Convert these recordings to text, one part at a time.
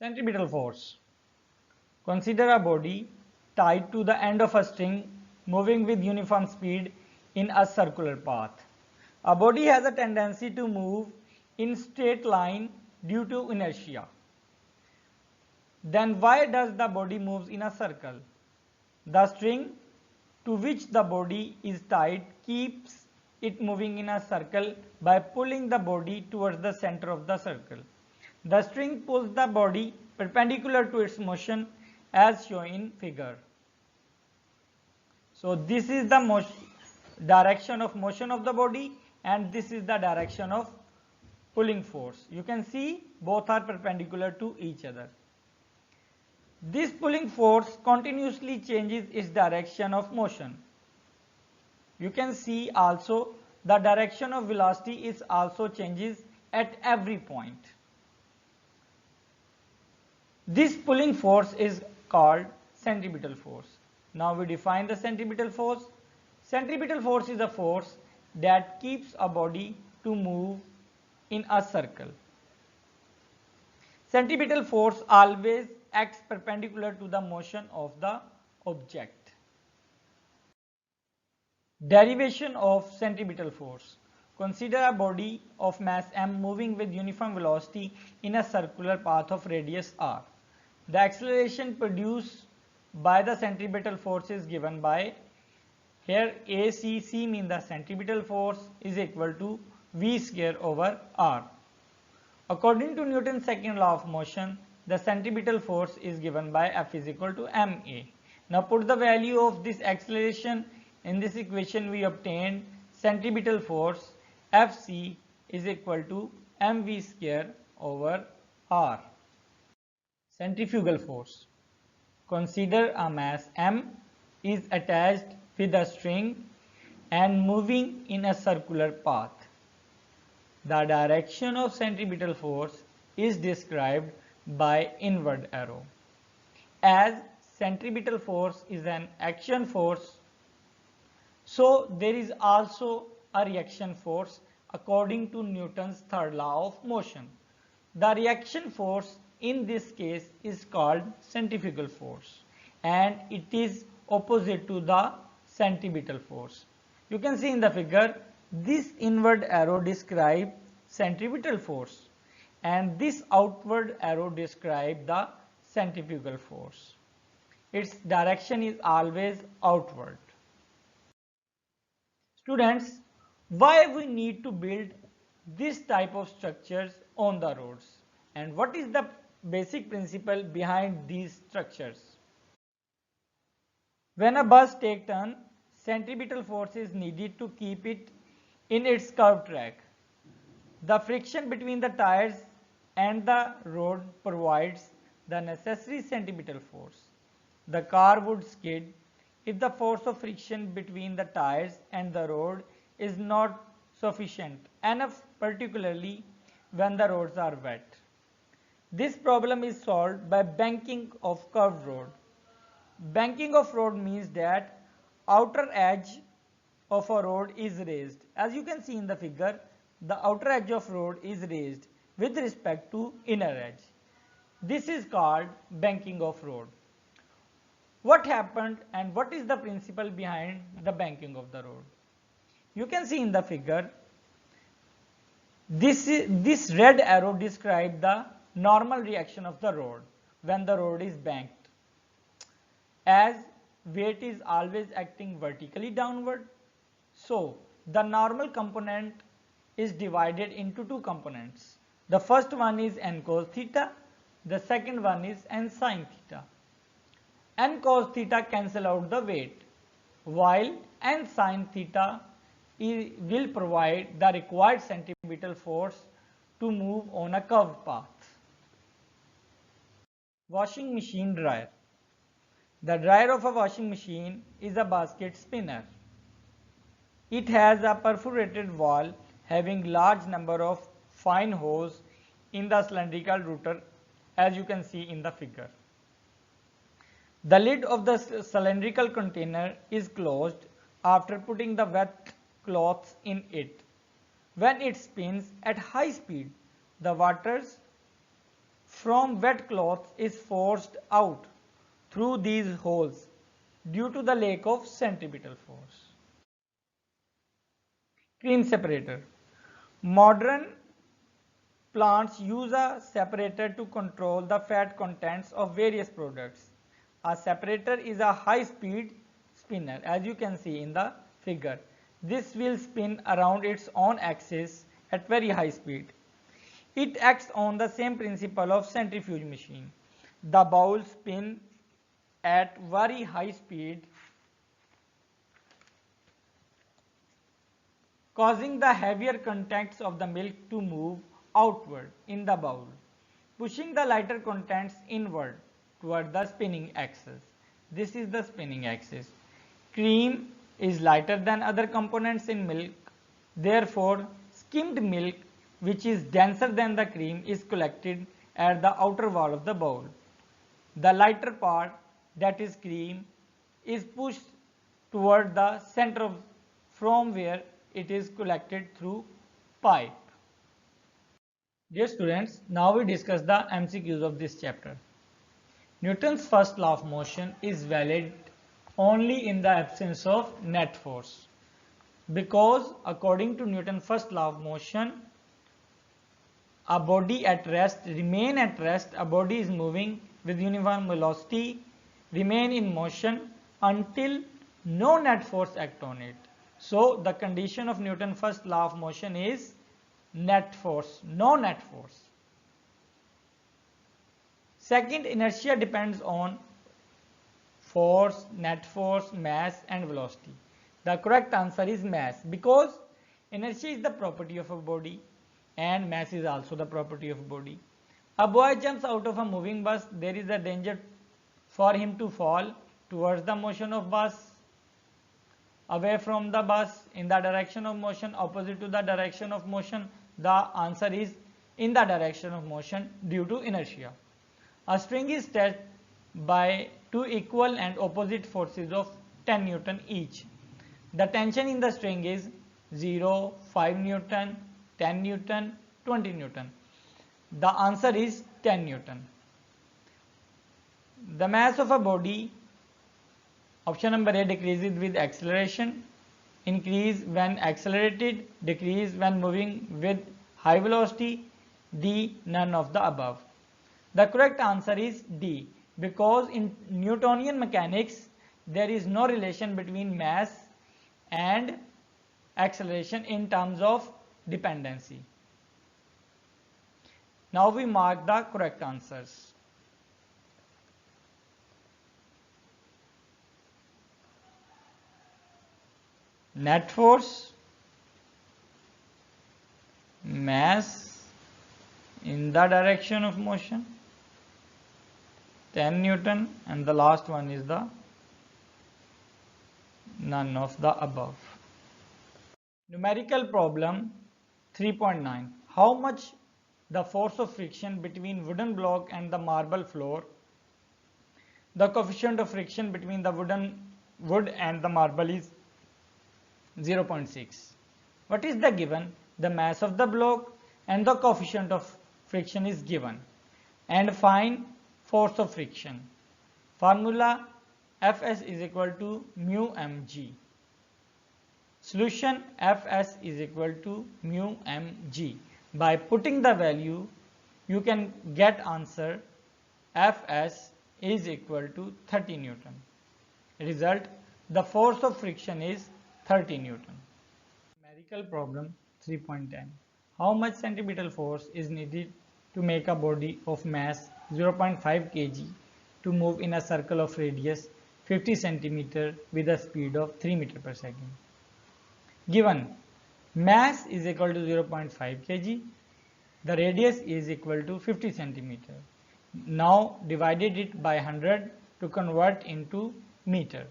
Centripetal force. Consider a body tied to the end of a string moving with uniform speed in a circular path. A body has a tendency to move in straight line due to inertia. Then why does the body moves in a circle? The string to which the body is tied keeps it moving in a circle by pulling the body towards the center of the circle. The string pulls the body perpendicular to its motion as shown in figure. So this is the direction of motion of the body and this is the direction of pulling force. You can see both are perpendicular to each other. This pulling force continuously changes its direction of motion. You can see also the direction of velocity is also changes at every point. This pulling force is called centripetal force. Now we define the centripetal force. Centripetal force is a force that keeps a body to move in a circle. Centripetal force always acts perpendicular to the motion of the object. Derivation of centripetal force. Consider a body of mass m moving with uniform velocity in a circular path of radius r. The acceleration produced by the centripetal force is given by, here ACC means the centripetal force is equal to V square over r. According to Newton's second law of motion, the centripetal force is given by F is equal to ma. Now put the value of this acceleration in this equation. We obtained centripetal force Fc is equal to mv square over r. Centrifugal force. Consider a mass m is attached with a string and moving in a circular path. The direction of centripetal force is described by inward arrow. As centripetal force is an action force, so there is also a reaction force according to Newton's third law of motion. The reaction force in this case is called centrifugal force and it is opposite to the centripetal force. You can see in the figure this inward arrow describes centripetal force and this outward arrow describes the centrifugal force. Its direction is always outward. Students, why we need to build this type of structures on the roads and what is the basic principle behind these structures? When a bus takes turn, centripetal force is needed to keep it in its curved track. The friction between the tires and the road provides the necessary centripetal force. The car would skid if the force of friction between the tires and the road is not sufficient enough, particularly when the roads are wet. This problem is solved by banking of curved road. Banking of road means that outer edge of a road is raised. As you can see in the figure, the outer edge of road is raised with respect to inner edge. This is called banking of road. What happened and what is the principle behind the banking of the road? You can see in the figure, this red arrow describes the normal reaction of the road when the road is banked. As weight is always acting vertically downward, so the normal component is divided into two components. The first one is n cos theta, the second one is n sin theta. N cos theta cancel out the weight, while n sin theta will provide the required centripetal force to move on a curved path. Washing machine dryer. The dryer of a washing machine is a basket spinner. It has a perforated wall having large number of fine holes in the cylindrical rotor, as you can see in the figure. The lid of the cylindrical container is closed after putting the wet cloths in it. When it spins at high speed, the waters from wet cloth is forced out through these holes due to the lack of centripetal force. Cream separator. Modern plants use a separator to control the fat contents of various products. A separator is a high-speed spinner, as you can see in the figure. This will spin around its own axis at very high speed. It acts on the same principle of centrifuge machine. The bowl spins at very high speed, causing the heavier contents of the milk to move outward in the bowl, pushing the lighter contents inward toward the spinning axis. This is the spinning axis. Cream is lighter than other components in milk. Therefore, skimmed milk, which is denser than the cream, is collected at the outer wall of the bowl. The lighter part, that is cream, is pushed toward the center from where it is collected through pipe. Dear students, now we discuss the MCQs of this chapter. Newton's first law of motion is valid only in the absence of net force, because according to Newton's first law of motion, a body at rest remain at rest, a body is moving with uniform velocity remain in motion until no net force act on it. So the condition of Newton's first law of motion is net force, no net force. Second, inertia depends on force, net force, mass and velocity. The correct answer is mass, because inertia is the property of a body and mass is also the property of a body. A boy jumps out of a moving bus. There is a danger for him to fall towards the motion of bus, away from the bus, in the direction of motion, opposite to the direction of motion. The answer is in the direction of motion due to inertia. A string is stretched by two equal and opposite forces of 10 Newton each. The tension in the string is 0, 5 Newton, 10 Newton, 20 Newton. The answer is 10 Newton. The mass of a body, option number A, decreases with acceleration, increase when accelerated, decrease when moving with high velocity, D, none of the above. The correct answer is D, because in Newtonian mechanics there is no relation between mass and acceleration in terms of dependency. Now we mark the correct answers. Net force, mass in the direction of motion, 10 Newton, and the last one is the none of the above. Numerical problem 3.9. How much the force of friction between wooden block and the marble floor? The coefficient of friction between the wood and the marble is 0.6. What is the given? The mass of the block and the coefficient of friction is given. And find force of friction. Formula Fs is equal to mu mg. Solution Fs is equal to mu mg. By putting the value, you can get answer Fs is equal to 30 Newton. Result, the force of friction is 30 Newton. Numerical problem 3.10. How much centripetal force is needed to make a body of mass 0.5 kg to move in a circle of radius 50 cm with a speed of 3 meter per second? Given mass is equal to 0.5 kg, the radius is equal to 50 cm. Now divided it by 100 to convert into meter.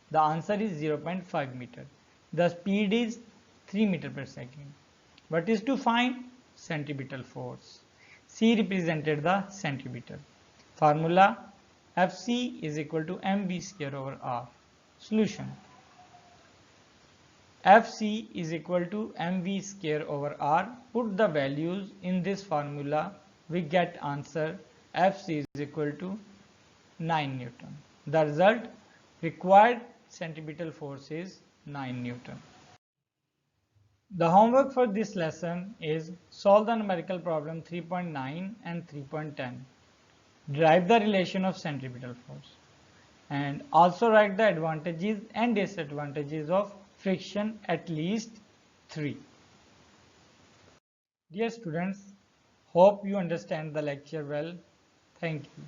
The answer is 0.5 meter. The speed is 3 meter per second. What is to find? Centripetal force. C represented the centripetal. Formula Fc is equal to mv square over r. Solution. Fc is equal to mv square over r. Put the values in this formula. We get answer Fc is equal to 9 Newton. The result, required centripetal force is 9 Newton. The homework for this lesson is solve the numerical problem 3.9 and 3.10. Derive the relation of centripetal force and also write the advantages and disadvantages of friction, at least 3. Dear students, hope you understand the lecture well. Thank you.